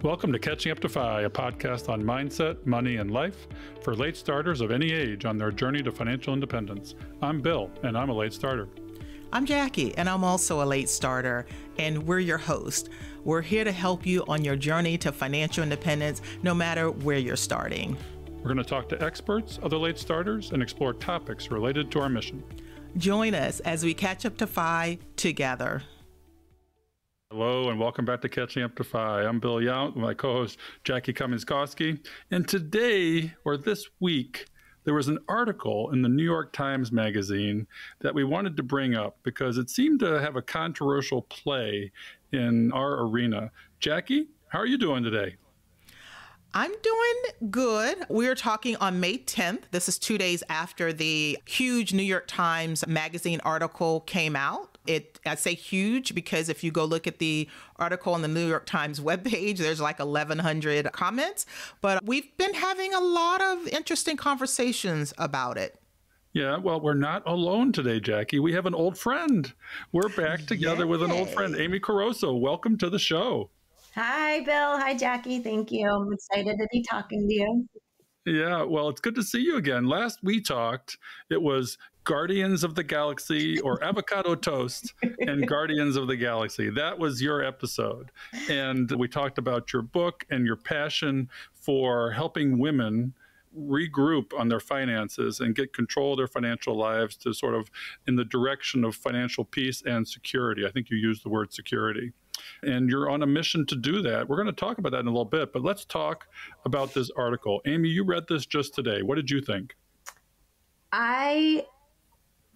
Welcome to Catching Up to FI, a podcast on mindset, money, and life for late starters of any age on their journey to financial independence. I'm Bill, and I'm a late starter. I'm Jackie, and I'm also a late starter, and we're your host. We're here to help you on your journey to financial independence, no matter where you're starting. We're going to talk to experts, other late starters, and explore topics related to our mission. Join us as we catch up to FI together. Hello, and welcome back to Catching Up to FI. I'm Bill Yount, my co-host Jackie Cummings-Koski. And today, or this week, there was an article in the New York Times Magazine that we wanted to bring up because it seemed to have a controversial play in our arena. Jackie, how are you doing today? I'm doing good. We are talking on May 10th. This is 2 days after the huge New York Times Magazine article came out. I say huge because if you go look at the article on the New York Times webpage, there's like 1,100 comments. But we've been having a lot of interesting conversations about it. Yeah, well, we're not alone today, Jackie. We have an old friend. We're back together with an old friend, Amy Coroso. Welcome to the show. Hi, Bill. Hi, Jackie. Thank you. I'm excited to be talking to you. Yeah, well, it's good to see you again. Last we talked, it was Guardians of the Galaxy or Avocado Toast and Guardians of the Galaxy. That was your episode. And we talked about your book and your passion for helping women regroup on their finances and get control of their financial lives to sort of in the direction of financial peace and security. I think you used the word security. And you're on a mission to do that. We're going to talk about that in a little bit, but let's talk about this article. Amy, you read this just today. What did you think? I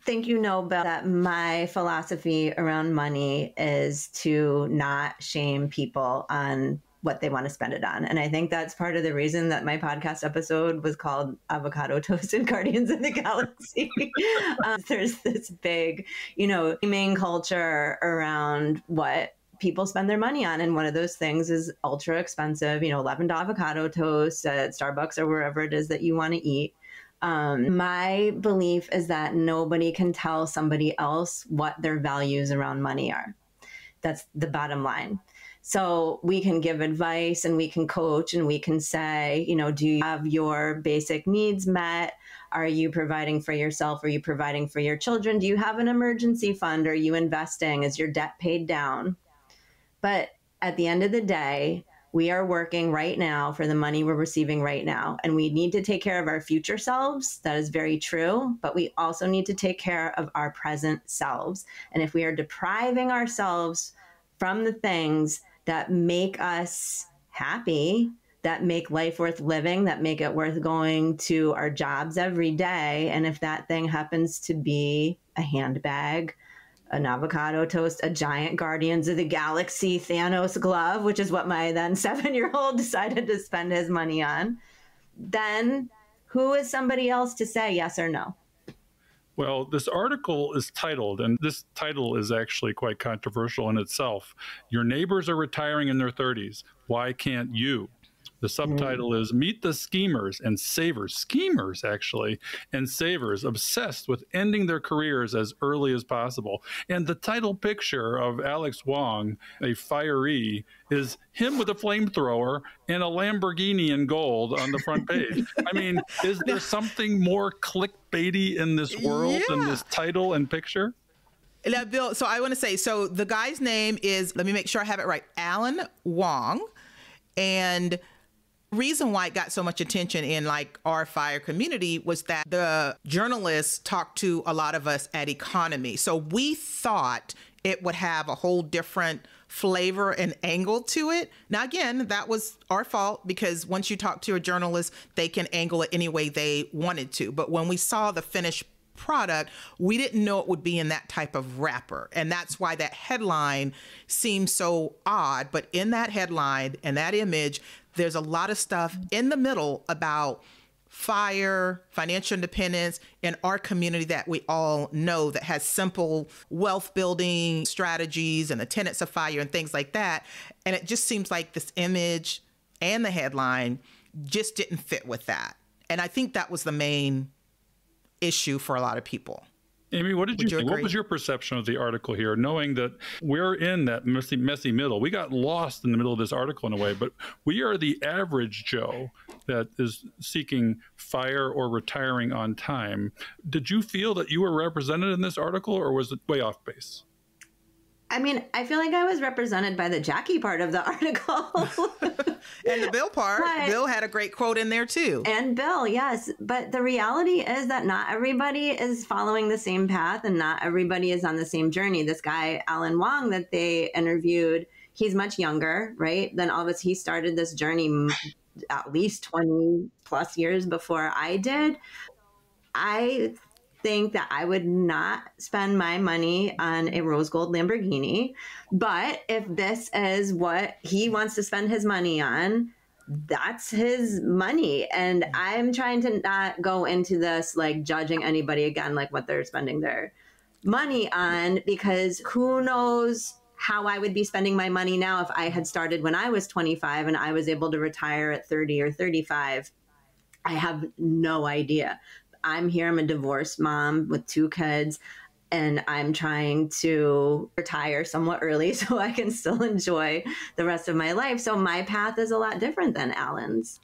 think you know, Bill, that my philosophy around money is to not shame people on what they want to spend it on. And I think that's part of the reason that my podcast episode was called Avocado Toast and Guardians of the Galaxy. There's this big, gaming culture around what people spend their money on. And one of those things is ultra expensive, $11 avocado toast at Starbucks or wherever it is that you want to eat. My belief is that nobody can tell somebody else what their values around money are. That's the bottom line. So we can give advice and we can coach and we can say, do you have your basic needs met? Are you providing for yourself? Are you providing for your children? Do you have an emergency fund? Are you investing? Is your debt paid down? But at the end of the day, we are working right now for the money we're receiving right now. And we need to take care of our future selves. That is very true. But we also need to take care of our present selves. And if we are depriving ourselves from the things that make us happy, that make life worth living, that make it worth going to our jobs every day, and if that thing happens to be a handbag, an avocado toast, a giant Guardians of the Galaxy Thanos glove, which is what my then 7-year-old decided to spend his money on, then who is somebody else to say yes or no? Well, this article is titled, and this title is actually quite controversial in itself, Your Neighbors Are Retiring in Their 30s. Why Can't You? The subtitle is Meet the Schemers and Savers, and Savers obsessed with ending their careers as early as possible. And the title picture of Alex Wong, a firee, is him with a flamethrower and a Lamborghini in gold on the front page. I mean, is there something more clickbaity in this world than this title and picture? Now, Bill, so I want to say, so the guy's name is, let me make sure I have it right, Alan Wong. And reason why it got so much attention in like our FIRE community was that the journalists talked to a lot of us at Economy. So we thought it would have a whole different flavor and angle to it. Now, again, that was our fault because once you talk to a journalist, they can angle it any way they wanted to. But when we saw the finished product, we didn't know it would be in that type of wrapper. And that's why that headline seems so odd. But in that headline and that image, there's a lot of stuff in the middle about FIRE, financial independence, in our community that we all know that has simple wealth building strategies and the tenets of FIRE and things like that. And it just seems like this image and the headline just didn't fit with that. And I think that was the main issue for a lot of people. Amy, what did you think? What was your perception of the article here, knowing that we're in that messy middle? We got lost in the middle of this article in a way, but we are the average Joe that is seeking FIRE or retiring on time. Did you feel that you were represented in this article, or was it way off base? I mean, I feel like I was represented by the Jackie part of the article. And the Bill part. Bill had a great quote in there too. And Bill, yes. But the reality is that not everybody is following the same path and not everybody is on the same journey. This guy, Alan Wong, that they interviewed, he's much younger, right? Then all of us, he started this journey at least 20 plus years before I did. I think that I would not spend my money on a rose gold Lamborghini. But if this is what he wants to spend his money on, that's his money. And I'm trying to not go into this like judging anybody again, like what they're spending their money on, because who knows how I would be spending my money now if I had started when I was 25 and I was able to retire at 30 or 35. I have no idea. I'm here, I'm a divorced mom with 2 kids, and I'm trying to retire somewhat early so I can still enjoy the rest of my life. So my path is a lot different than Alan's.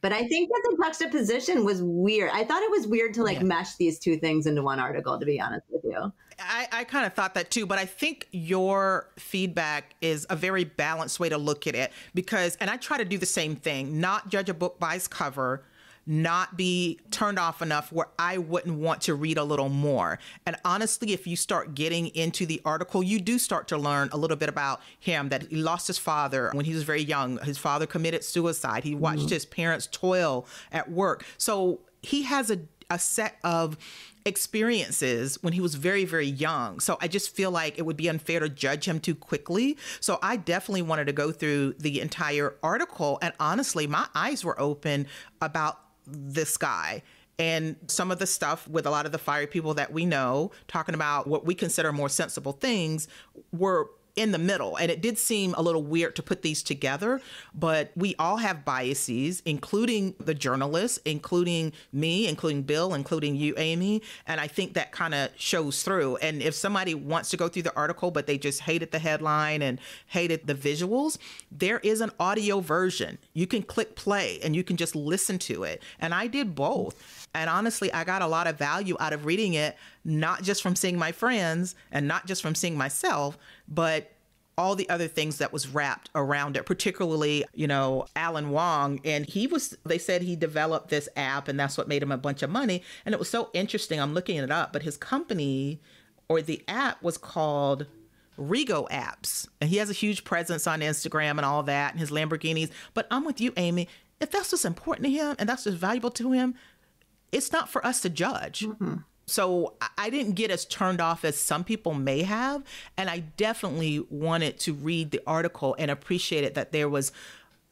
But I think that the juxtaposition was weird. I thought it was weird to mesh these 2 things into one article, to be honest with you. I kind of thought that too, but I think your feedback is a very balanced way to look at it because, and I try to do the same thing, not judge a book by its cover, not be turned off enough where I wouldn't want to read a little more. And honestly, if you start getting into the article, you do start to learn a little bit about him, that he lost his father when he was very young. His father committed suicide. He watched his parents toil at work. So he has a set of experiences when he was very, very young. So I just feel like it would be unfair to judge him too quickly. So I definitely wanted to go through the entire article. And honestly, my eyes were open about this guy and some of the stuff with a lot of the fiery people that we know talking about what we consider more sensible things were in the middle. And it did seem a little weird to put these together, but we all have biases, including the journalists, including me, including Bill, including you, Amy. And I think that kind of shows through. And if somebody wants to go through the article, but they just hated the headline and hated the visuals, there is an audio version. You can click play and you can just listen to it. And I did both. And honestly, I got a lot of value out of reading it, not just from seeing my friends and not just from seeing myself, but all the other things that was wrapped around it, particularly, Alan Wong. And they said he developed this app and that's what made him a bunch of money. And it was so interesting. I'm looking it up, but his company or the app was called Rego Apps. And he has a huge presence on Instagram and all that and his Lamborghinis. But I'm with you, Amy. If that's what's important to him and that's what's valuable to him, it's not for us to judge. Mm-hmm. So I didn't get as turned off as some people may have. And I definitely wanted to read the article and appreciated that there was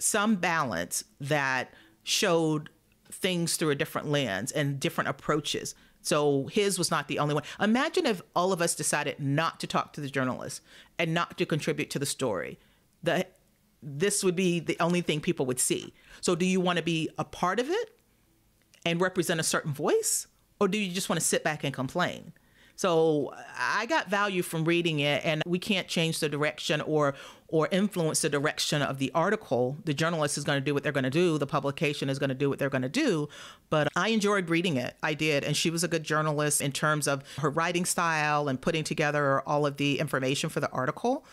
some balance that showed things through a different lens and different approaches. So his was not the only one. Imagine if all of us decided not to talk to the journalist and not to contribute to the story. This would be the only thing people would see. So do you want to be a part of it and represent a certain voice? Or do you just want to sit back and complain? So I got value from reading it, and we can't change the direction or influence the direction of the article. The journalist is going to do what they're going to do. The publication is going to do what they're going to do. But I enjoyed reading it. I did. And she was a good journalist in terms of her writing style and putting together all of the information for the article.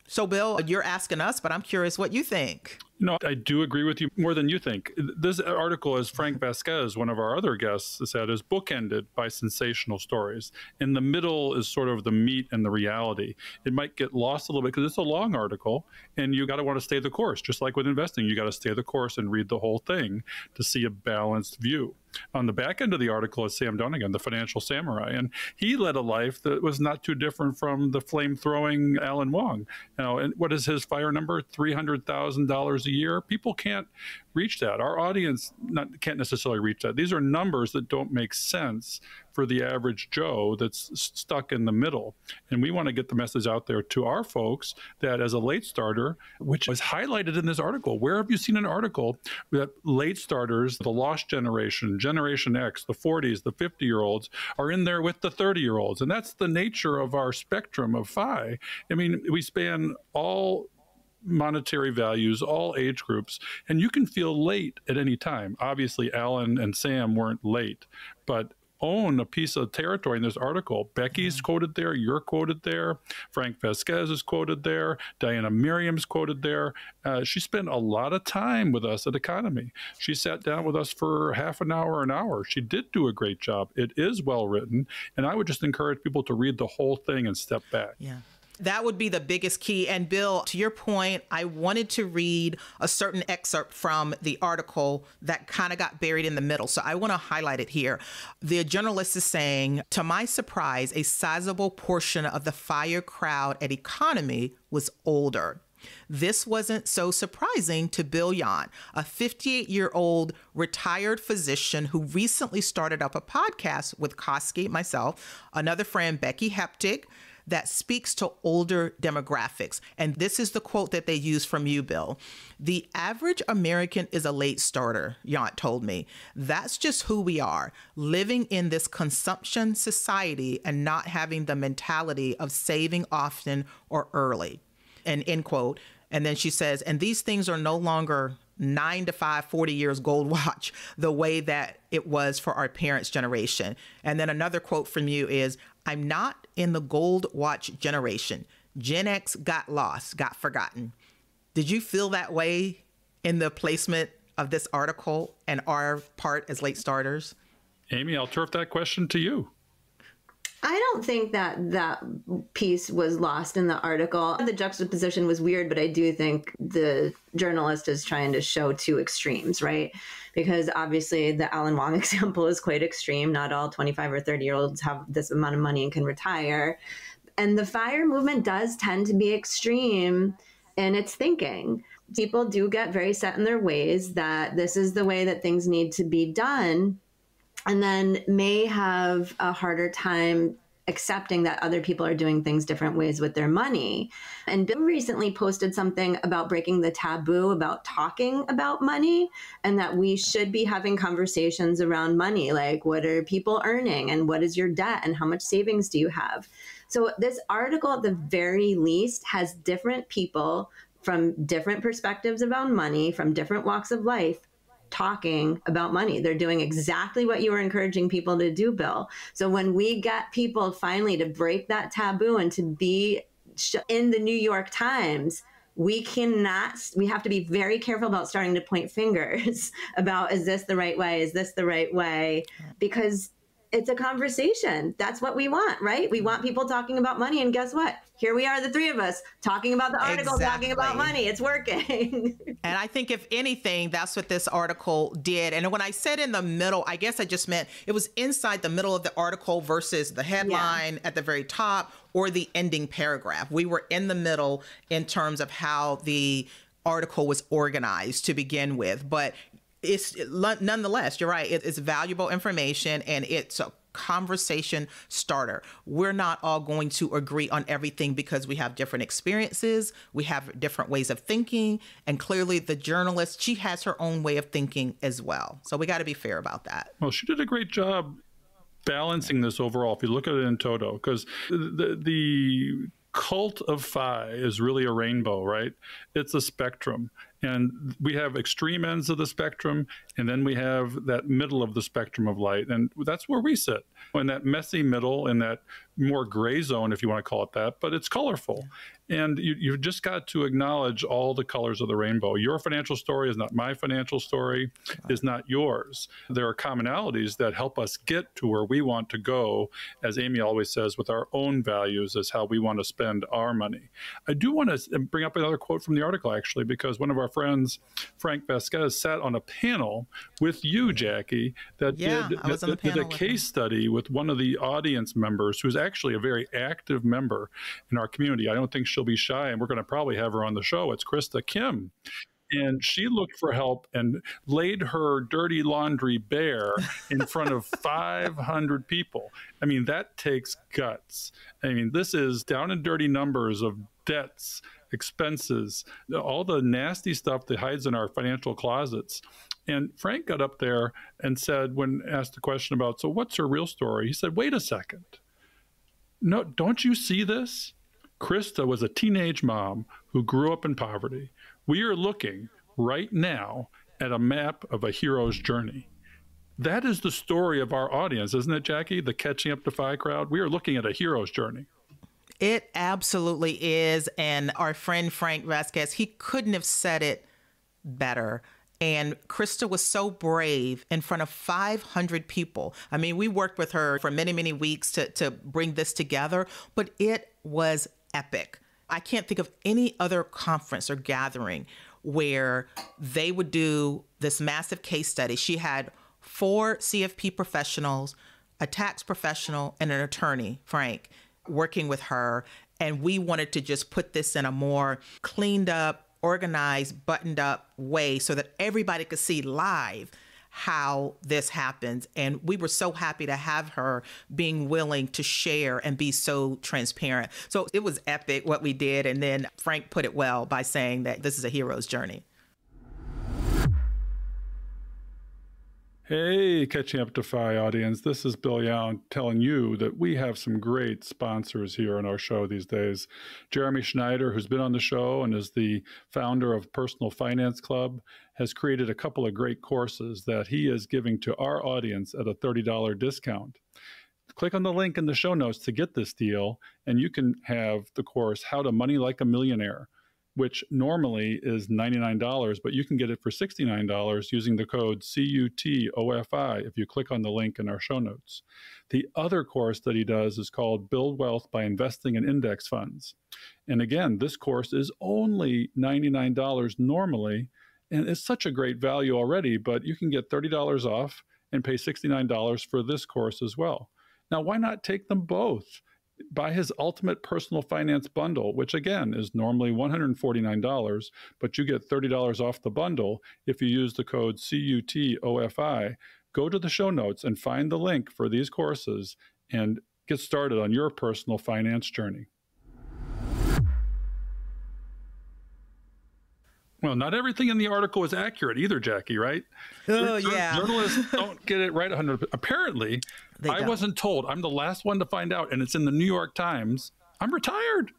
So, Bill, you're asking us, but I'm curious what you think. No, I do agree with you more than you think. This article, as Frank Vasquez, one of our other guests, said, is bookended by sensational stories. In the middle is sort of the meat and the reality. It might get lost a little bit because it's a long article, and you got to want to stay the course. Just like with investing, you got to stay the course and read the whole thing to see a balanced view. On the back end of the article is Sam Donegan, the financial samurai, and he led a life that was not too different from the flame-throwing Alan Wong. And what is his FIRE number? $300,000 a year. People can't reach that. Our audience can't necessarily reach that. These are numbers that don't make sense for the average Joe that's stuck in the middle. And we want to get the message out there to our folks that as a late starter, which was highlighted in this article, where have you seen an article that late starters, the lost generation, Generation X, the 40s, the 50-year-olds are in there with the 30-year-olds? And that's the nature of our spectrum of FI. I mean, we span all monetary values, all age groups, and you can feel late at any time. Obviously, Alan and Sam weren't late, but own a piece of territory in this article. Becky's quoted there, you're quoted there, Frank Vasquez is quoted there, Diana Miriam's quoted there. She spent a lot of time with us at Economy. She sat down with us for half an hour. She did do a great job. It is well written, and I would just encourage people to read the whole thing and step back. Yeah. That would be the biggest key. And Bill, to your point, I wanted to read a certain excerpt from the article that kind of got buried in the middle. So I want to highlight it here. The journalist is saying, to my surprise, a sizable portion of the FIRE crowd at Economy was older. This wasn't so surprising to Bill Yount, a 58-year-old retired physician who recently started up a podcast with Koski, myself, another friend, Becky Heptig, that speaks to older demographics. And this is the quote that they use from you, Bill. The average American is a late starter, Yount told me. That's just who we are, living in this consumption society and not having the mentality of saving often or early. And end quote. And then she says, and these things are no longer 9 to 5, 40 years gold watch, the way that it was for our parents' generation. And then another quote from you is, I'm not in the gold watch generation. Gen X got lost, got forgotten. Did you feel that way in the placement of this article and our part as late starters? Amy, I'll turf that question to you. I don't think that that piece was lost in the article. The juxtaposition was weird, but I do think the journalist is trying to show two extremes, right? Because obviously the Alan Wong example is quite extreme. Not all 25 or 30-year-olds have this amount of money and can retire. And the FIRE movement does tend to be extreme in its thinking. People do get very set in their ways that this is the way that things need to be done, and then may have a harder time accepting that other people are doing things different ways with their money. And Bill recently posted something about breaking the taboo about talking about money, and that we should be having conversations around money, like what are people earning and what is your debt and how much savings do you have? So this article at the very least has different people from different perspectives about money, from different walks of life, talking about money. They're doing exactly what you were encouraging people to do, Bill. So when we get people finally to break that taboo and to be in the New York Times, we have to be very careful about starting to point fingers about, is this the right way? Is this the right way? Because it's a conversation. That's what we want, right? We want people talking about money. And guess what? Here we are, the three of us, talking about the article, talking about money. It's working. And I think if anything, that's what this article did. And when I said in the middle, I guess I just meant it was inside the middle of the article versus the headline at the very top or the ending paragraph. We were in the middle in terms of how the article was organized to begin with. But it's nonetheless, you're right. It's valuable information and it's a conversation starter. We're not all going to agree on everything because we have different experiences. We have different ways of thinking. And clearly the journalist, she has her own way of thinking as well. So we got to be fair about that. Well, she did a great job balancing this overall, if you look at it in toto, because the cult of FI is really a rainbow, right? It's a spectrum. And we have extreme ends of the spectrum, and then we have that middle of the spectrum of light. And that's where we sit, in that messy middle, in that more gray zone, if you want to call it that, but it's colorful. And you've just got to acknowledge all the colors of the rainbow. Your financial story is not my financial story, is not yours. There are commonalities that help us get to where we want to go, as Amy always says, with our own values as how we want to spend our money. I do want to bring up another quote from the article, actually, because one of our friends, Frank Vasquez, sat on a panel with you, Jackie, that did a case study with one of the audience members, who's actually a very active member in our community. I don't think she'll be shy, and we're going to probably have her on the show. It's Krista Kim. And she looked for help and laid her dirty laundry bare in front of 500 people. I mean, that takes guts. I mean, this is down and dirty numbers of debts, expenses, all the nasty stuff that hides in our financial closets. And Frank got up there and said, when asked the question about, so what's her real story? He said, wait a second. No, don't you see this? Krista was a teenage mom who grew up in poverty. We are looking right now at a map of a hero's journey. That is the story of our audience, isn't it, Jackie? The Catching Up to Fi crowd. We are looking at a hero's journey. It absolutely is. And our friend Frank Vasquez, he couldn't have said it better. And Krista was so brave in front of 500 people. I mean, we worked with her for many, many weeks to bring this together, but it was epic. I can't think of any other conference or gathering where they would do this massive case study. She had 4 CFP professionals, a tax professional, and an attorney, Frank, working with her. And we wanted to just put this in a more cleaned up, organized, buttoned up way so that everybody could see live how this happens. And we were so happy to have her being willing to share and be so transparent. So it was epic what we did. And then Frank put it well by saying that this is a hero's journey. Hey, Catching Up to Fi audience. This is Bill Young telling you that we have some great sponsors here on our show these days. Jeremy Schneider, who's been on the show and is the founder of Personal Finance Club, has created a couple of great courses that he is giving to our audience at a $30 discount. Click on the link in the show notes to get this deal, and you can have the course, How to Money Like a Millionaire, which normally is $99, but you can get it for $69 using the code CUTOFI if you click on the link in our show notes. The other course that he does is called Build Wealth by Investing in Index Funds. And again, this course is only $99 normally, and it's such a great value already, but you can get $30 off and pay $69 for this course as well. Now, why not take them both? Buy his Ultimate Personal Finance Bundle, which again is normally $149, but you get $30 off the bundle if you use the code CUTOFI. Go to the show notes and find the link for these courses and get started on your personal finance journey. Well, not everything in the article is accurate either, Jackie, right? Oh, yeah. Journalists don't get it right 100%. Apparently, I wasn't told. I'm the last one to find out, and it's in the New York Times. I'm retired.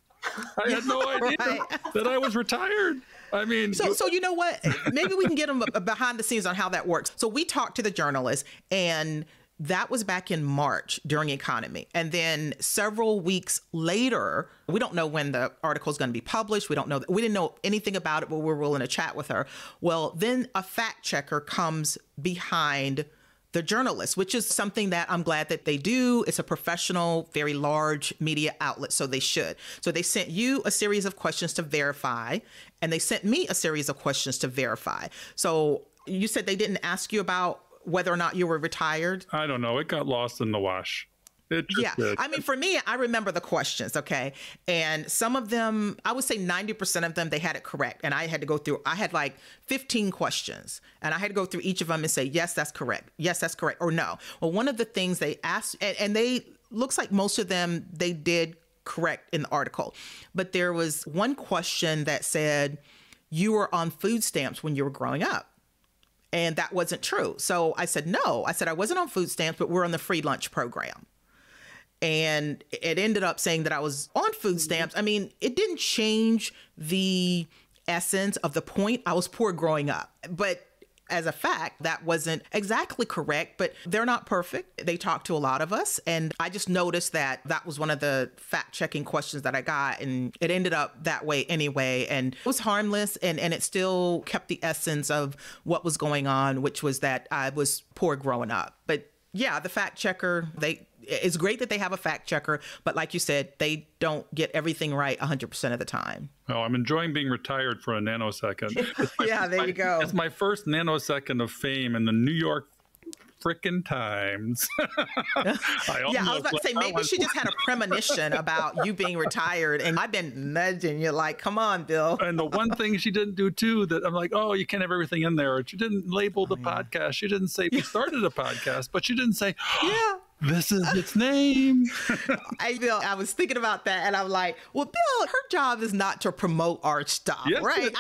I had no idea that I was retired. I mean, so you know what? Maybe we can get them behind the scenes on how that works. So we talked to the journalist, and that was back in March during Economy. And then several weeks later, we don't know when the article is going to be published. We don't know. We didn't know anything about it, but we're willing to chat with her. Well, then a fact checker comes behind the journalist, which is something that I'm glad that they do. It's a professional, very large media outlet, so they should. So they sent you a series of questions to verify, and they sent me a series of questions to verify. So you said they didn't ask you about whether or not you were retired? I don't know. It got lost in the wash. Yeah. I mean, for me, I remember the questions, okay? And some of them, I would say 90% of them, they had it correct. And I had to go through, I had like 15 questions. And I had to go through each of them and say, yes, that's correct. Yes, that's correct. Or no. Well, one of the things they asked, and they, looks like most of them, they did correct in the article. But there was one question that said, you were on food stamps when you were growing up. And that wasn't true. So I said, no. I said, I wasn't on food stamps, but we're on the free lunch program. And it ended up saying that I was on food stamps. I mean, it didn't change the essence of the point. I was poor growing up. But as a fact, that wasn't exactly correct, but they're not perfect. They talk to a lot of us. And I just noticed that that was one of the fact-checking questions that I got. And it ended up that way anyway. And it was harmless. And it still kept the essence of what was going on, which was that I was poor growing up. But yeah, the fact checker, it's great that they have a fact checker, but like you said, they don't get everything right 100% of the time. Oh, I'm enjoying being retired for a nanosecond. Yeah, there you go. It's my first nanosecond of fame in the New York frickin' times. Yeah, I was about to say, maybe she just had a premonition about you being retired, and I've been nudging you like, come on, Bill. And the one thing she didn't do too, that I'm like, oh, you can't have everything in there. She didn't label the podcast. She didn't say we started a podcast, but she didn't say, yeah, this is its name. I was thinking about that, and I'm like, well, Bill, her job is not to promote our stuff, yes, right?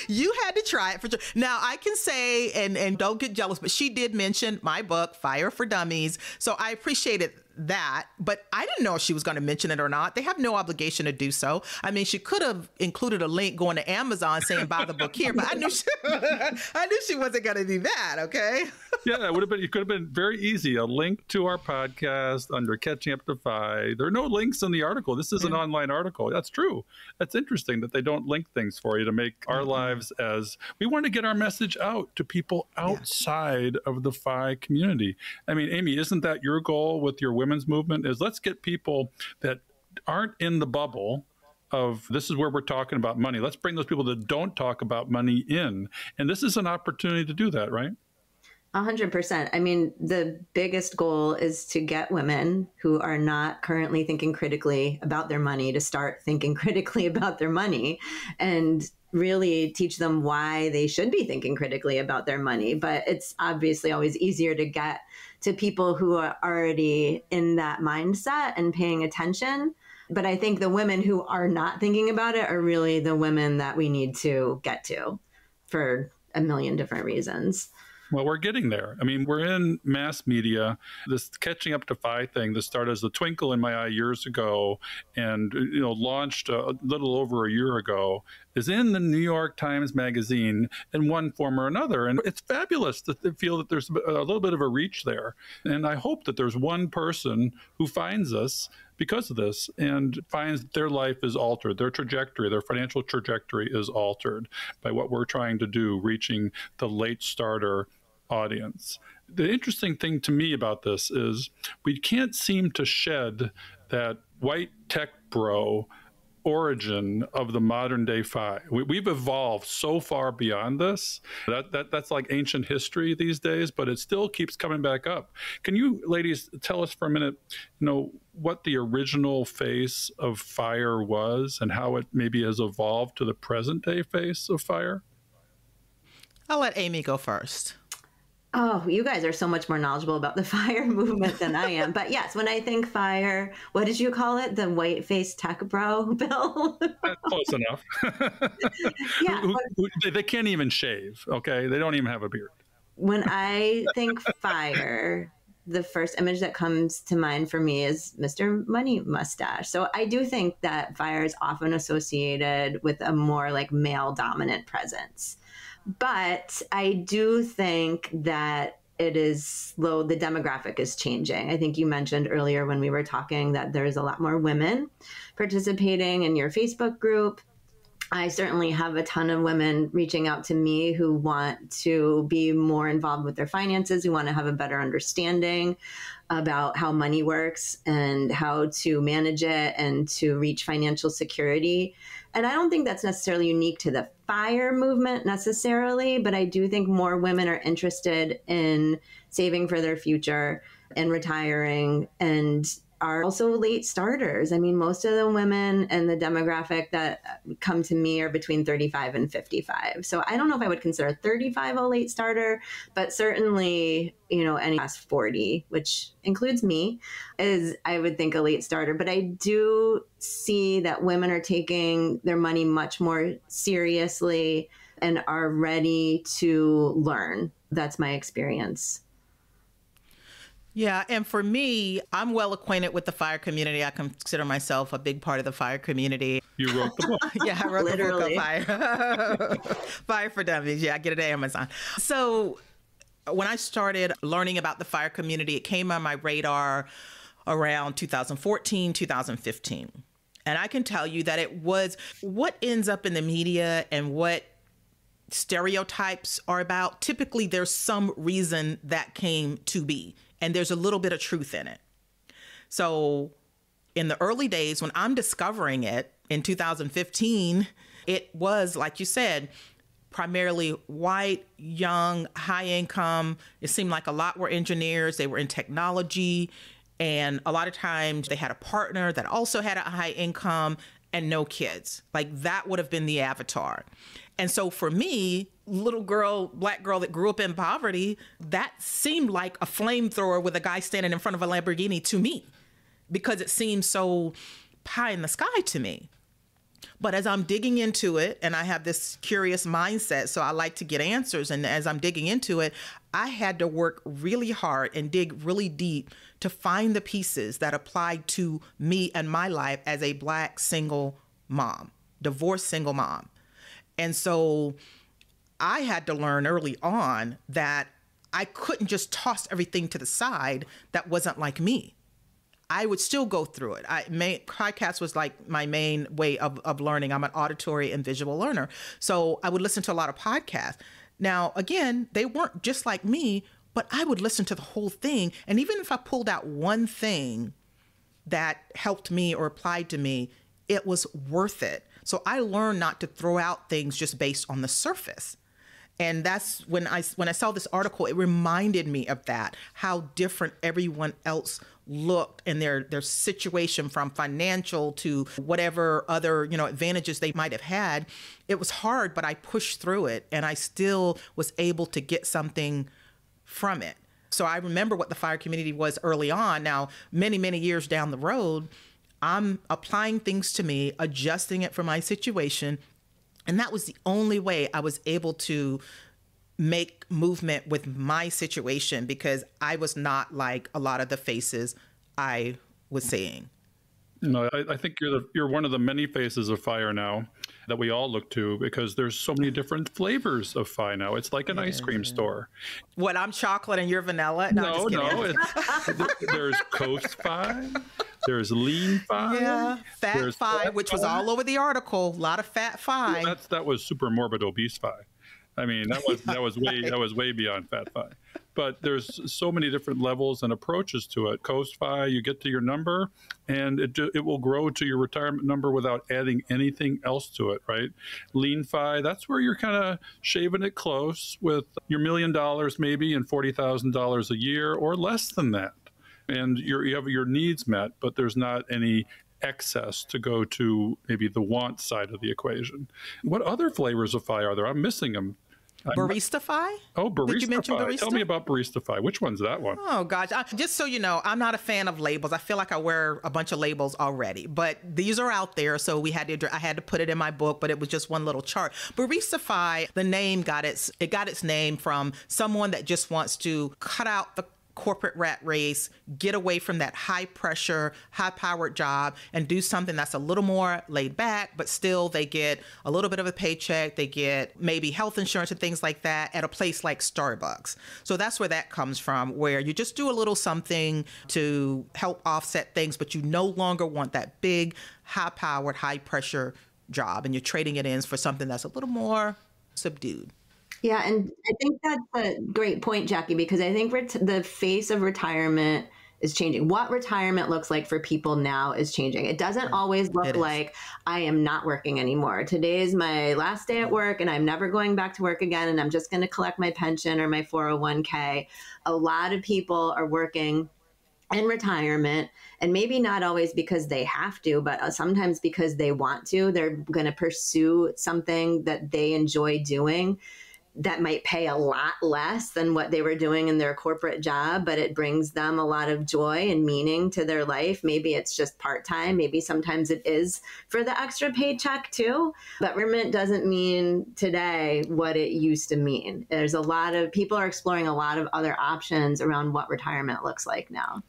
You had to try it for sure. Now, I can say, and don't get jealous, but she did mention my book, Fire for Dummies. So I appreciated that, but I didn't know if she was going to mention it or not. They have no obligation to do so. I mean, she could have included a link going to Amazon saying buy the book here, but I knew she wasn't going to do that. Okay. Yeah, it could have been very easy. A link to our podcast under Catching Up to FI. There are no links in the article. This is an online article. That's true. That's interesting that they don't link things for you to make our lives as we want to get our message out to people outside of the FI community. I mean, Amy, isn't that your goal with your women's movement? Is let's get people that aren't in the bubble of this is where we're talking about money. Let's bring those people that don't talk about money in. And this is an opportunity to do that, right? 100%. I mean, the biggest goal is to get women who are not currently thinking critically about their money to start thinking critically about their money and really teach them why they should be thinking critically about their money. But it's obviously always easier to get to people who are already in that mindset and paying attention. But I think the women who are not thinking about it are really the women that we need to get to for a million different reasons. Well, we're getting there. I mean, we're in mass media. This Catching Up to FI thing that started as a twinkle in my eye years ago and, launched a little over a year ago is in the New York Times Magazine in one form or another. And it's fabulous to feel that there's a little bit of a reach there. And I hope that there's one person who finds us because of this and finds that their life is altered, their trajectory, their financial trajectory is altered by what we're trying to do, reaching the late starter audience. The interesting thing to me about this is we can't seem to shed that white tech bro origin of the modern day FI. We've evolved so far beyond this. That's like ancient history these days, but it still keeps coming back up. Can you ladies tell us for a minute, what the original face of FIRE was and how it maybe has evolved to the present day face of FIRE? I'll let Amy go first. Oh, you guys are so much more knowledgeable about the FIRE movement than I am. But yes, when I think FIRE, what did you call it? The white-faced tech bro, Bill? Close enough. Yeah. They can't even shave, okay? They don't even have a beard. When I think FIRE, the first image that comes to mind for me is Mr. Money Mustache. So I do think that FIRE is often associated with a more like male-dominant presence. But I do think that it is slow. The demographic is changing. I think you mentioned earlier when we were talking that there's a lot more women participating in your Facebook group. I certainly have a ton of women reaching out to me who want to be more involved with their finances, who want to have a better understanding about how money works and how to manage it and to reach financial security. And I don't think that's necessarily unique to the FIRE movement necessarily, but I do think more women are interested in saving for their future and retiring and are also late starters. I mean, most of the women and the demographic that come to me are between 35 and 55. So I don't know if I would consider 35 a late starter, but certainly, any past 40, which includes me, is I would think a late starter. But I do see that women are taking their money much more seriously and are ready to learn. That's my experience. Yeah. And for me, I'm well acquainted with the FIRE community. I consider myself a big part of the FIRE community. You wrote the book. Yeah, I wrote Literally. the book of FIRE. FIRE for Dummies. Yeah, I get it at Amazon. So when I started learning about the FIRE community, it came on my radar around 2014, 2015. And I can tell you that it was what ends up in the media and what stereotypes are about. Typically, there's some reason that came to be. And there's a little bit of truth in it. So in the early days, when I'm discovering it in 2015, it was, like you said, primarily white, young, high income. It seemed like a lot were engineers. They were in technology. And a lot of times they had a partner that also had a high income and no kids. Like that would have been the avatar. And so for me, little girl, Black girl that grew up in poverty, that seemed like a flamethrower with a guy standing in front of a Lamborghini to me, because it seemed so pie in the sky to me. But as I'm digging into it, and I have this curious mindset, so I like to get answers. And as I'm digging into it, I had to work really hard and dig really deep to find the pieces that applied to me and my life as a Black single mom, divorced single mom. And so I had to learn early on that I couldn't just toss everything to the side that wasn't like me. I would still go through it. Podcast was like my main way of learning. I'm an auditory and visual learner. So I would listen to a lot of podcasts. Now, again, they weren't just like me, but I would listen to the whole thing. And even if I pulled out one thing that helped me or applied to me, it was worth it. So I learned not to throw out things just based on the surface. And that's when I saw this article, it reminded me of that, how different everyone else looked in their situation, from financial to whatever other, advantages they might have had. It was hard, but I pushed through it, and I still was able to get something from it. So I remember what the FIRE community was early on. Now, many, many years down the road, I'm applying things to me, adjusting it for my situation. And that was the only way I was able to make movement with my situation, because I was not like a lot of the faces I was seeing. No, I think you're one of the many faces of FIRE now that we all look to, because there's so many different flavors of FI now. It's like an ice cream store. What, I'm chocolate and you're vanilla? No, there's Coast FI. There's lean FI. Yeah, fat FI, which was all over the article. A lot of fat FI. Well, that was super morbid obese FI. I mean, that was way beyond fat FI. But there's so many different levels and approaches to it. Coast FI, you get to your number, and it will grow to your retirement number without adding anything else to it, right? Lean FI, that's where you're kind of shaving it close with your $1 million maybe and $40,000 a year or less than that. And you have your needs met, but there's not any excess to go to maybe the want side of the equation. What other flavors of FI are there? I'm missing them. Barista FI? Oh, Barista Did you mention FI. Barista? Tell me about Barista FI. Which one's that one? Oh, gosh. Just so you know, I'm not a fan of labels. I feel like I wear a bunch of labels already, but these are out there. So I had to put it in my book, but it was just one little chart. Barista FI, the name got its name from someone that just wants to cut out the corporate rat race, get away from that high pressure, high powered job, and do something that's a little more laid back, but still they get a little bit of a paycheck. They get maybe health insurance and things like that at a place like Starbucks. So that's where that comes from, where you just do a little something to help offset things, but you no longer want that big, high powered, high pressure job, and you're trading it in for something that's a little more subdued. Yeah, and I think that's a great point, Jackie, because I think the face of retirement is changing. What retirement looks like for people now is changing. It doesn't always look like I am not working anymore. Today is my last day at work and I'm never going back to work again, and I'm just going to collect my pension or my 401k. A lot of people are working in retirement, and maybe not always because they have to, but sometimes because they want to. They're going to pursue something that they enjoy doing that might pay a lot less than what they were doing in their corporate job, but it brings them a lot of joy and meaning to their life. Maybe it's just part-time. Maybe sometimes it is for the extra paycheck too. But retirement doesn't mean today what it used to mean. There's a lot of people are exploring a lot of other options around what retirement looks like now.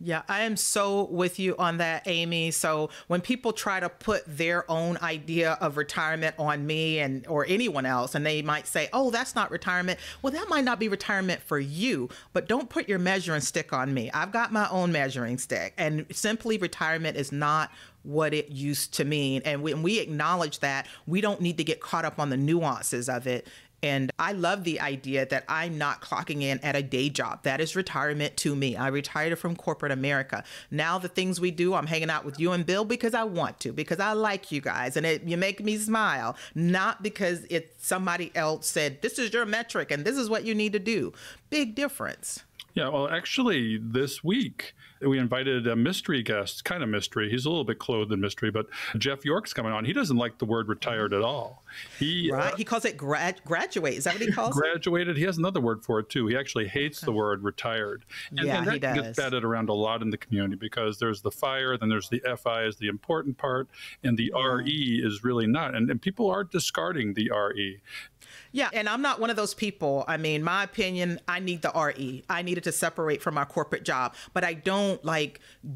Yeah, I am so with you on that, Amy. So when people try to put their own idea of retirement on me or anyone else, and they might say, oh, that's not retirement. Well, that might not be retirement for you, but don't put your measuring stick on me. I've got my own measuring stick, and simply retirement is not what it used to mean. And when we acknowledge that, we don't need to get caught up on the nuances of it. And I love the idea that I'm not clocking in at a day job. That is retirement to me. I retired from corporate America. Now the things we do, I'm hanging out with you and Bill because I want to, because I like you guys and you make me smile, not because somebody else said, this is your metric and this is what you need to do. Big difference. Yeah, well, actually, this week we invited a mystery guest, kind of mystery. He's a little bit clothed in mystery, but Jeff York's coming on. He doesn't like the word retired at all. He calls it graduate. Is that what he calls it? Graduated. He has another word for it, too. He actually hates the word retired. And that he does. gets batted around a lot in the community because there's the FIRE, then there's the FI is the important part, and the RE is really not. And people are discarding the RE. Yeah, and I'm not one of those people. I mean, my opinion, I need the RE. I needed to separate from my corporate job, but I don't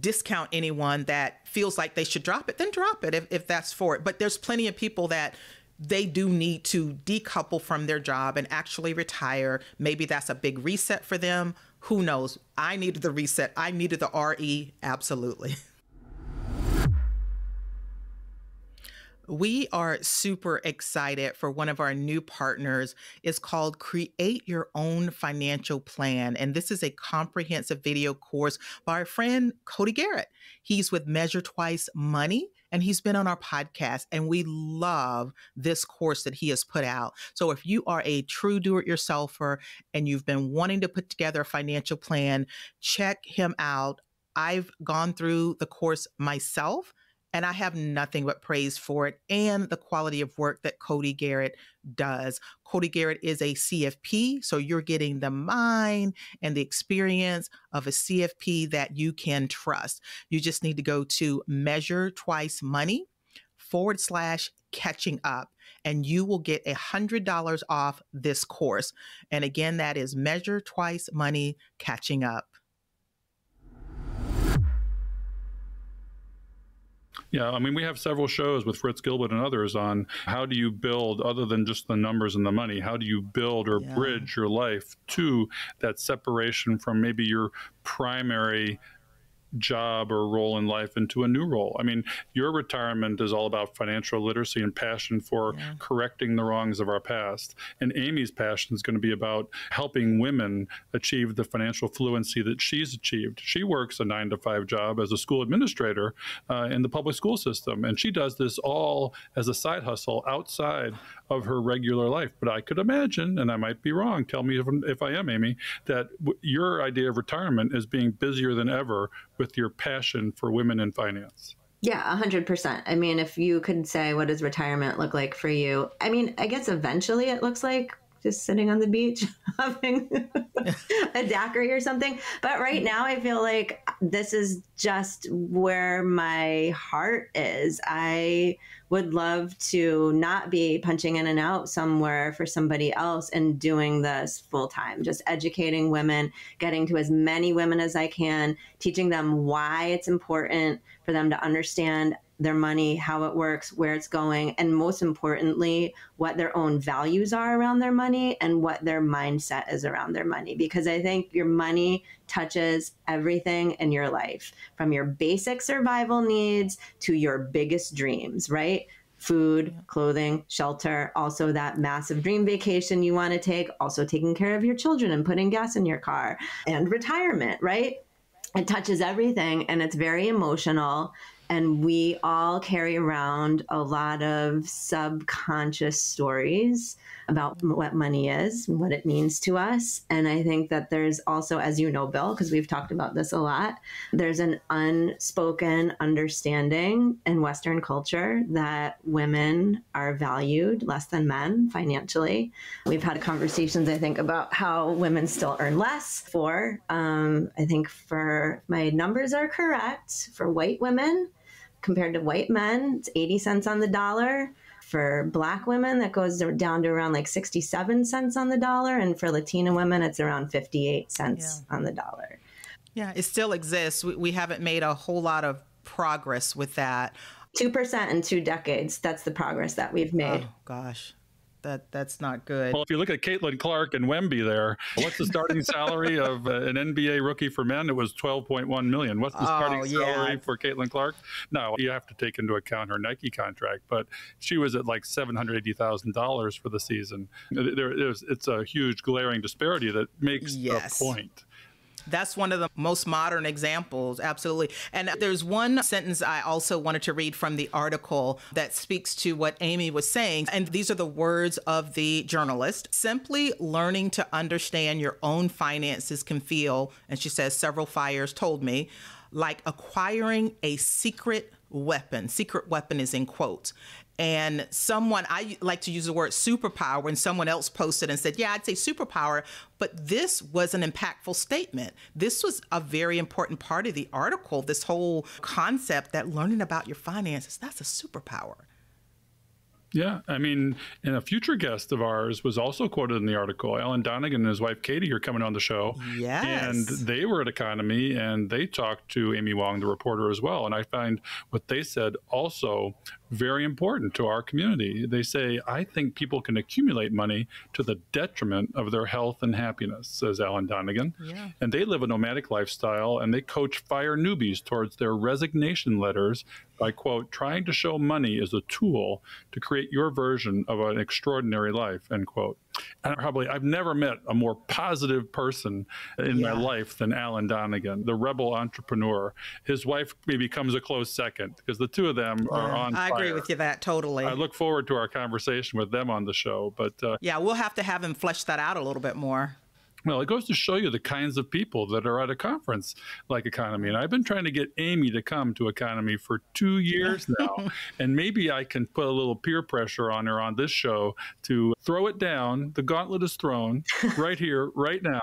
discount anyone that feels like they should drop it. Then drop it if that's for it. But there's plenty of people that they do need to decouple from their job and actually retire. Maybe that's a big reset for them. Who knows? I needed the reset. I needed the RE. Absolutely. We are super excited for one of our new partners. It's called Create Your Own Financial Plan. And this is a comprehensive video course by our friend Cody Garrett. He's with Measure Twice Money, and he's been on our podcast. And we love this course that he has put out. So if you are a true do-it-yourselfer and you've been wanting to put together a financial plan, check him out. I've gone through the course myself, and I have nothing but praise for it and the quality of work that Cody Garrett does. Cody Garrett is a CFP, so you're getting the mind and the experience of a CFP that you can trust. You just need to go to measuretwicemoney.com/catching up, and you will get $100 off this course. And again, that is Measure Twice Money Catching Up. Yeah, I mean, we have several shows with Fritz Gilbert and others on how do you build, other than just the numbers and the money, how do you build or bridge your life to that separation from maybe your primary job or role in life into a new role. I mean, your retirement is all about financial literacy and passion for correcting the wrongs of our past. And Amy's passion is going to be about helping women achieve the financial fluency that she's achieved. She works a 9-to-5 job as a school administrator in the public school system. And she does this all as a side hustle outside of her regular life. But I could imagine, and I might be wrong, tell me if I am, Amy, that your idea of retirement is being busier than ever with your passion for women in finance. Yeah, 100%. I mean, if you could say, what does retirement look like for you? I mean, I guess eventually it looks like just sitting on the beach, having a daiquiri or something. But right now I feel like this is just where my heart is. I would love to not be punching in and out somewhere for somebody else and doing this full time, just educating women, getting to as many women as I can, teaching them why it's important for them to understand their money, how it works, where it's going, and most importantly, what their own values are around their money and what their mindset is around their money. Because I think your money touches everything in your life, from your basic survival needs to your biggest dreams, right? Food, clothing, shelter, also that massive dream vacation you want to take, also taking care of your children and putting gas in your car, and retirement, right? It touches everything, and it's very emotional. And we all carry around a lot of subconscious stories about what money is and what it means to us. And I think that there's also, as you know, Bill, because we've talked about this a lot, there's an unspoken understanding in Western culture that women are valued less than men financially. We've had conversations, I think, about how women still earn less I think for my numbers are correct, for white women, compared to white men, it's 80 cents on the dollar. For Black women, that goes down to around like 67 cents on the dollar. And for Latina women, it's around 58 cents on the dollar. Yeah, it still exists. We haven't made a whole lot of progress with that. 2% in 2 decades. That's the progress that we've made. Oh, gosh. That's not good. Well, if you look at Caitlin Clark and Wemby there, what's the starting salary of an NBA rookie for men? It was $12.1 million. What's the starting salary for Caitlin Clark? No, you have to take into account her Nike contract, but she was at like $780,000 for the season. It's a huge glaring disparity that makes the point. That's one of the most modern examples. Absolutely. And there's one sentence I also wanted to read from the article that speaks to what Amy was saying. And these are the words of the journalist. Simply learning to understand your own finances can feel, and she says, several fires told me, like acquiring a secret weapon. Secret weapon is in quotes. And someone, I like to use the word superpower, when someone else posted and said, yeah, I'd say superpower, but this was an impactful statement. This was a very important part of the article, this whole concept that learning about your finances, that's a superpower. Yeah, I mean, and a future guest of ours was also quoted in the article. Alan Donegan and his wife Katie are coming on the show. Yes. And they were at Economy, and they talked to Amy Wong, the reporter, as well. And I find what they said also very important to our community. They say, I think people can accumulate money to the detriment of their health and happiness, says Alan Donegan. Yeah. And they live a nomadic lifestyle, and they coach fire newbies towards their resignation letters by, quote, trying to show money as a tool to create your version of an extraordinary life, end quote. And I've never met a more positive person in my life than Alan Donegan, the rebel entrepreneur. His wife maybe comes a close second, because the two of them are on fire. I agree with you that totally. I look forward to our conversation with them on the show. But yeah, we'll have to have him flesh that out a little bit more. Well, it goes to show you the kinds of people that are at a conference like Economy. And I've been trying to get Amy to come to Economy for 2 years now. And maybe I can put a little peer pressure on her on this show to throw it down. The gauntlet is thrown right here, right now.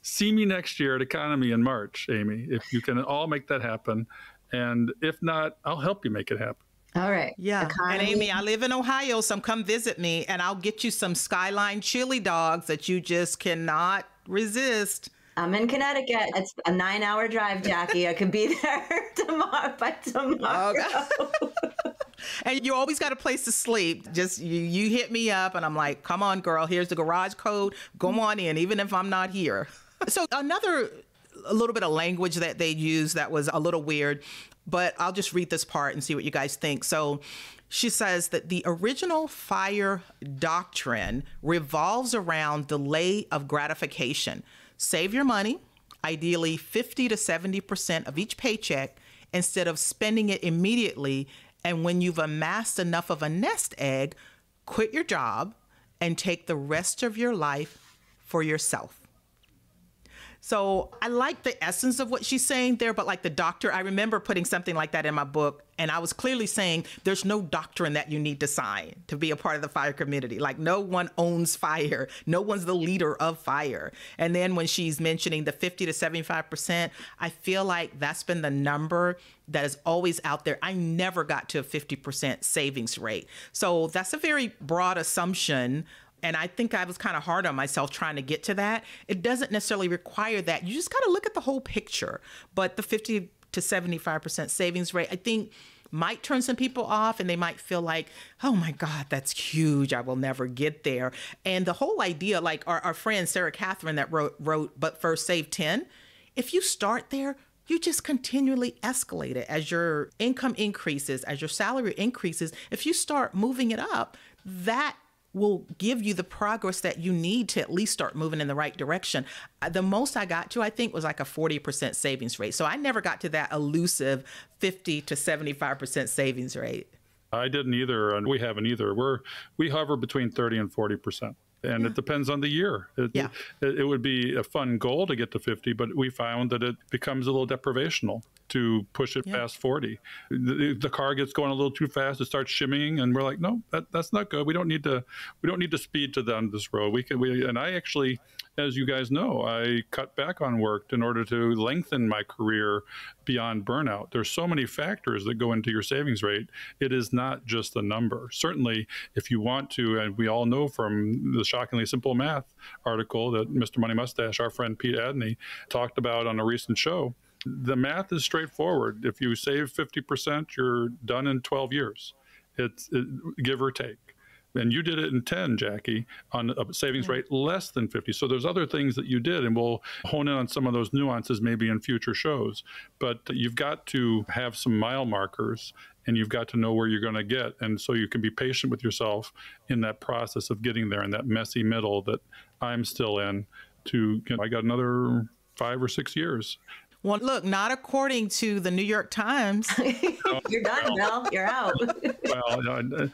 See me next year at Economy in March, Amy, if you can all make that happen. And if not, I'll help you make it happen. All right. Yeah. Economy. And Amy, I live in Ohio, so come visit me and I'll get you some Skyline chili dogs that you just cannot resist. I'm in Connecticut. It's a 9-hour drive, Jackie. I could be there by tomorrow. Oh, and you always got a place to sleep. Just you hit me up and I'm like, come on, girl, here's the garage code. Go on in, even if I'm not here. So a little bit of language that they used that was a little weird, but I'll just read this part and see what you guys think. So she says that the original FIRE doctrine revolves around delay of gratification. Save your money, ideally 50 to 70% of each paycheck, instead of spending it immediately. And when you've amassed enough of a nest egg, quit your job and take the rest of your life for yourself. So I like the essence of what she's saying there, but like the doctor, I remember putting something like that in my book, and I was clearly saying there's no doctrine that you need to sign to be a part of the FIRE community. Like no one owns FIRE. No one's the leader of FIRE. And then when she's mentioning the 50 to 75%, I feel like that's been the number that is always out there. I never got to a 50% savings rate. So that's a very broad assumption. And I think I was kind of hard on myself trying to get to that. It doesn't necessarily require that. You just got to look at the whole picture. But the 50 to 75% savings rate, I think, might turn some people off, and they might feel like, oh my God, that's huge. I will never get there. And the whole idea, like our friend Sarah Catherine that wrote But First Save 10, if you start there, you just continually escalate it as your income increases, as your salary increases. If you start moving it up, that will give you the progress that you need to at least start moving in the right direction. The most I got to, I think, was like a 40% savings rate. So I never got to that elusive 50 to 75% savings rate. I didn't either, and we haven't either. We hover between 30 and 40%. And it depends on the year. It would be a fun goal to get to 50, but we found that it becomes a little deprivational to push it past 40. The car gets going a little too fast. It starts shimmying, and we're like, no, that's not good. We don't need to speed to down this road. And I actually, as you guys know, I cut back on work in order to lengthen my career beyond burnout. There's so many factors that go into your savings rate. It is not just a number. Certainly, if you want to, and we all know from the Shockingly Simple Math article that Mr. Money Mustache, our friend Pete Adney, talked about on a recent show, the math is straightforward. If you save 50%, you're done in 12 years. It's give or take. And you did it in 10, Jackie, on a savings rate less than 50. So there's other things that you did, and we'll hone in on some of those nuances maybe in future shows. But you've got to have some mile markers, and you've got to know where you're going to get. And so you can be patient with yourself in that process of getting there, in that messy middle that I'm still in. I got another 5 or 6 years. Well, look, not according to the New York Times. You're done, Bill. You're out. Well,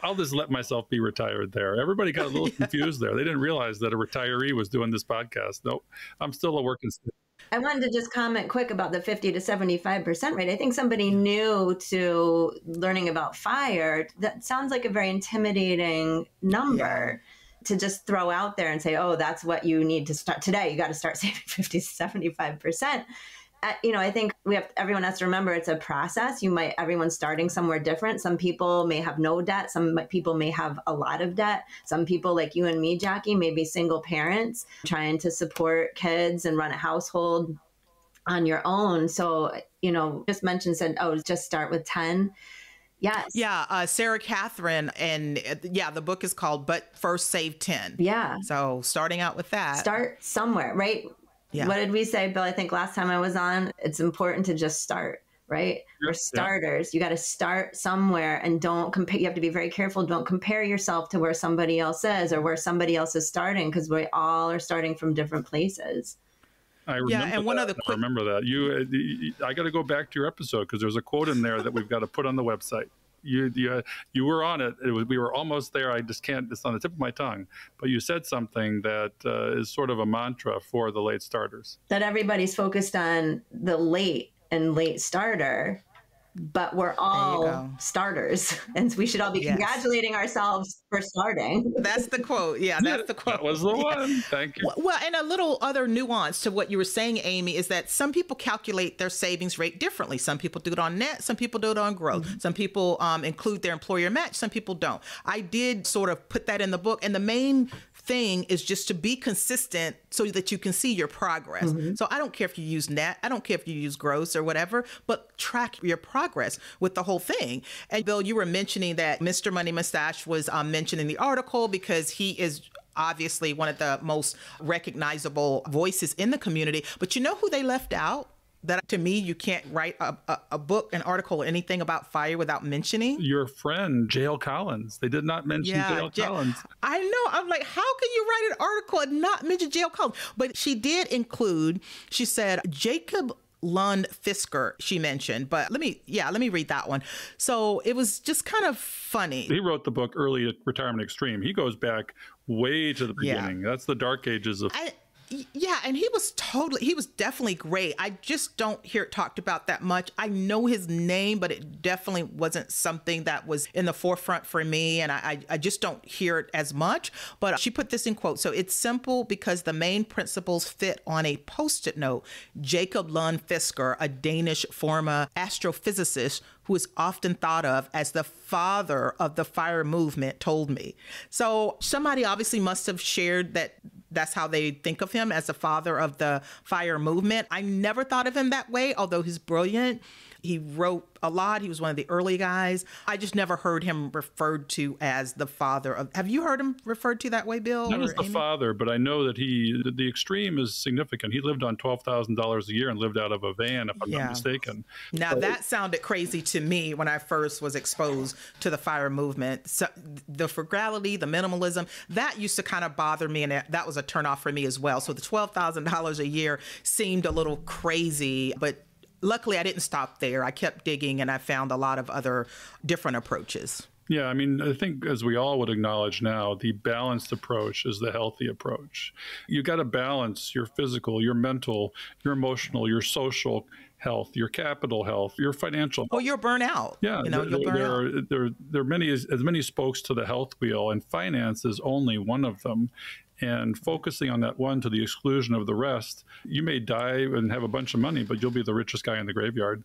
I'll just let myself be retired there. Everybody got a little confused there. They didn't realize that a retiree was doing this podcast. Nope, I'm still a working student. I wanted to just comment quick about the 50 to 75% rate. I think somebody new to learning about FIRE, that sounds like a very intimidating number to just throw out there and say, oh, that's what you need to start today. You got to start saving 50 to 75%. I think everyone has to remember it's a process. Everyone's starting somewhere different. Some people may have no debt. Some people may have a lot of debt. Some people like you and me, Jackie, may be single parents trying to support kids and run a household on your own. So, said, just start with 10. Yes. Yeah. Sarah Catherine. And the book is called But First Save 10. Yeah. So starting out with that. Start somewhere, right? Yeah. What did we say, Bill? I think last time I was on, it's important to just start, right? We're starters. You got to start somewhere and don't compare. You have to be very careful. Don't compare yourself to where somebody else is or where somebody else is starting, because we all are starting from different places. I remember that. I got to go back to your episode because there's a quote in there that we've got to put on the website. You were on it. We were almost there. I just can't. It's on the tip of my tongue. But you said something that is sort of a mantra for the late starters. That everybody's focused on the late starter, but we're all starters, and we should all be congratulating ourselves for starting. That's the quote. Yeah, that's the quote. That was the one. Thank you. Well, and a little other nuance to what you were saying, Amy, is that some people calculate their savings rate differently. Some people do it on net. Some people do it on gross. Mm-hmm. Some people include their employer match. Some people don't. I did sort of put that in the book, and the main thing is just to be consistent so that you can see your progress. Mm-hmm. So I don't care if you use net, I don't care if you use gross or whatever, but track your progress with the whole thing. And Bill, you were mentioning that Mr. Money Mustache was mentioned in the article because he is obviously one of the most recognizable voices in the community. But you know who they left out? That to me, you can't write a book, an article, anything about FIRE without mentioning? Your friend, J.L. Collins. They did not mention J.L. Collins. I know. I'm like, how can you write an article and not mention J.L. Collins? But she did include, she said, Jacob Lund Fisker, she mentioned. But let me read that one. So it was just kind of funny. He wrote the book Early Retirement Extreme. He goes back way to the beginning. That's the dark ages of... Yeah, and he was definitely great. I just don't hear it talked about that much. I know his name, but it definitely wasn't something that was in the forefront for me, and I just don't hear it as much. But she put this in quote. So it's simple because the main principles fit on a Post-it note. Jacob Lund Fisker, a Danish former astrophysicist who is often thought of as the father of the FIRE movement, told me. So somebody obviously must have shared that. That's how they think of him, as the father of the FIRE movement. I never thought of him that way, although he's brilliant. He wrote a lot. He was one of the early guys. I just never heard him referred to as the father of... Have you heard him referred to that way, Bill? Not as the father, but I know that the extreme is significant. He lived on $12,000 a year and lived out of a van, if I'm not mistaken. Now, that sounded crazy to me when I first was exposed to the FIRE movement. So the frugality, the minimalism, that used to kind of bother me, and that was a turnoff for me as well. So the $12,000 a year seemed a little crazy, but luckily, I didn't stop there. I kept digging, and I found a lot of other different approaches. Yeah, I mean, I think as we all would acknowledge now, the balanced approach is the healthy approach. You got to balance your physical, your mental, your emotional, your social health, your capital health, your financial health. Or you'll burn out. Yeah, there are many spokes to the health wheel, and finance is only one of them. And focusing on that one to the exclusion of the rest, you may die and have a bunch of money, but you'll be the richest guy in the graveyard.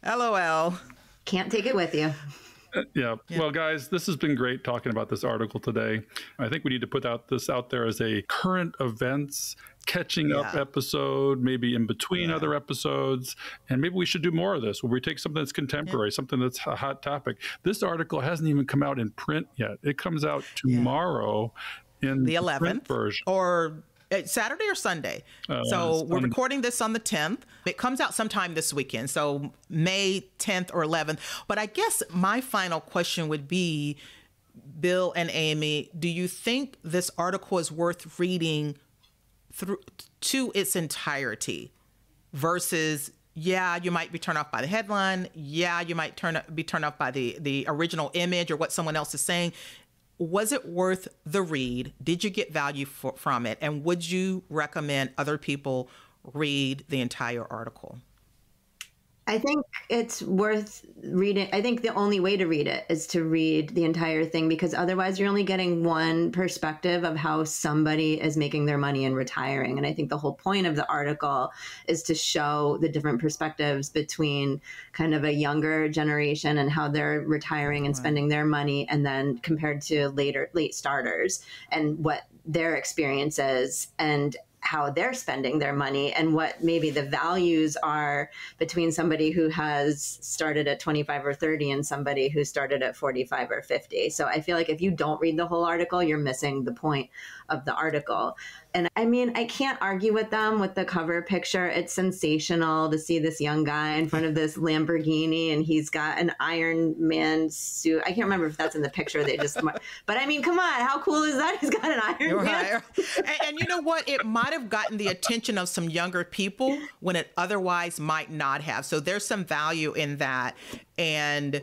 LOL. Can't take it with you. Yeah. Well, guys, this has been great talking about this article today. I think we need to put this out there as a current events catching up episode, maybe in between other episodes. And maybe we should do more of this where we take something that's contemporary, something that's a hot topic. This article hasn't even come out in print yet. It comes out tomorrow in the 11th version. Or Saturday or Sunday. So we're recording this on the 10th. It comes out sometime this weekend. So May 10th or 11th. But I guess my final question would be, Bill and Amy, do you think this article is worth reading through to its entirety versus, you might be turned off by the headline. You might be turned off by the original image or what someone else is saying. Was it worth the read? Did you get value from it? And would you recommend other people read the entire article? I think it's worth reading. I think the only way to read it is to read the entire thing, because otherwise you're only getting one perspective of how somebody is making their money and retiring. And I think the whole point of the article is to show the different perspectives between kind of a younger generation and how they're retiring and spending their money, and then compared to late starters and what their experience is and how they're spending their money, and what maybe the values are between somebody who has started at 25 or 30 and somebody who started at 45 or 50. So I feel like if you don't read the whole article, you're missing the point of the article. And I mean, I can't argue with them with the cover picture. It's sensational to see this young guy in front of this Lamborghini, and he's got an Iron Man suit. I can't remember if that's in the picture they just, but I mean, come on, how cool is that? He's got an Iron Man. And you know what? It might have gotten the attention of some younger people when it otherwise might not have. So there's some value in that. And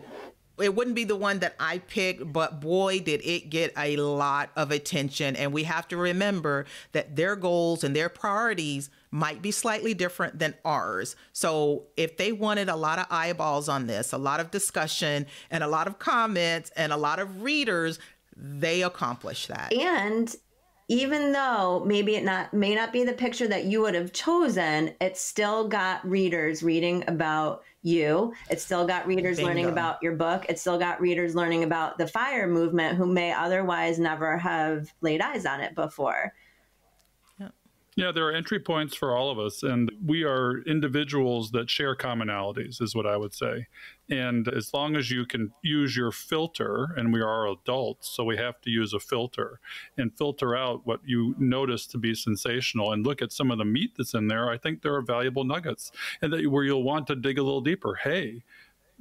it wouldn't be the one that I picked, but boy, did it get a lot of attention. And we have to remember that their goals and their priorities might be slightly different than ours. So if they wanted a lot of eyeballs on this, a lot of discussion and a lot of comments and a lot of readers, they accomplished that. And even though maybe it may not be the picture that you would have chosen, it still got readers reading about you. It still got readers learning about your book. It still got readers learning about the FIRE movement who may otherwise never have laid eyes on it before. Yeah, there are entry points for all of us, and we are individuals that share commonalities, is what I would say. And as long as you can use your filter, and we are adults, so we have to use a filter and filter out what you notice to be sensational and look at some of the meat that's in there, I think there are valuable nuggets, and that where you'll want to dig a little deeper. Hey,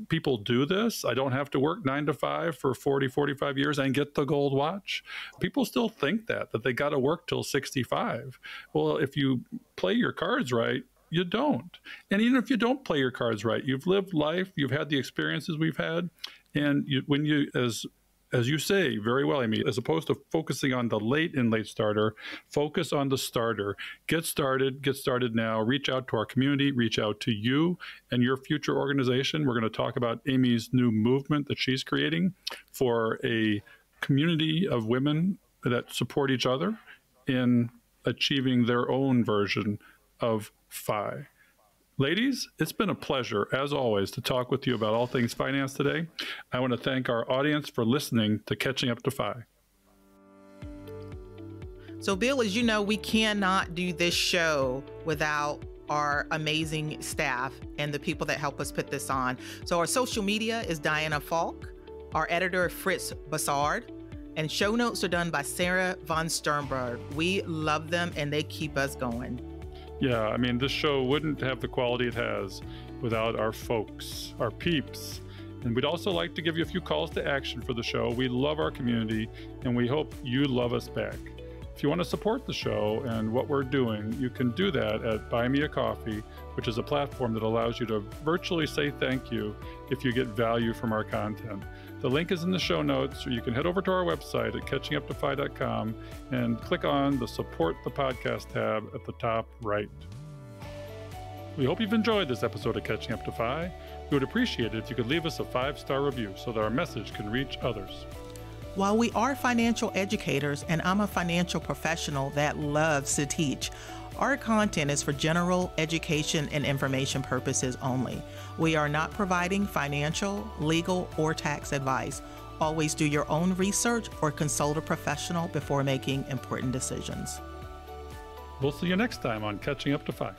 people do this. I don't have to work 9 to 5 for 40, 45 years and get the gold watch. People still think that they got to work till 65. Well, if you play your cards right, you don't. And even if you don't play your cards right, you've lived life, you've had the experiences we've had. And when you, as you say very well, Amy, as opposed to focusing on the late starter, focus on the starter. Get started now. Reach out to our community, reach out to you and your future organization. We're going to talk about Amy's new movement that she's creating for a community of women that support each other in achieving their own version of FI. Ladies, it's been a pleasure, as always, to talk with you about all things finance today. I want to thank our audience for listening to Catching Up to FI. So, Bill, as you know, we cannot do this show without our amazing staff and the people that help us put this on. So our social media is Diana Falk, our editor, Fritz Bassard, and show notes are done by Sarah von Sternberg. We love them and they keep us going. Yeah, I mean, this show wouldn't have the quality it has without our folks, our peeps. And we'd also like to give you a few calls to action for the show. We love our community, and we hope you love us back. If you want to support the show and what we're doing, you can do that at Buy Me a Coffee, which is a platform that allows you to virtually say thank you if you get value from our content. The link is in the show notes, or you can head over to our website at catchinguptofi.com and click on the Support the Podcast tab at the top right. We hope you've enjoyed this episode of Catching Up to FI. We would appreciate it if you could leave us a 5-star review so that our message can reach others. While we are financial educators, and I'm a financial professional that loves to teach, Our content is for general education and information purposes only. We are not providing financial, legal, or tax advice. Always do your own research or consult a professional before making important decisions. We'll see you next time on Catching Up to 5.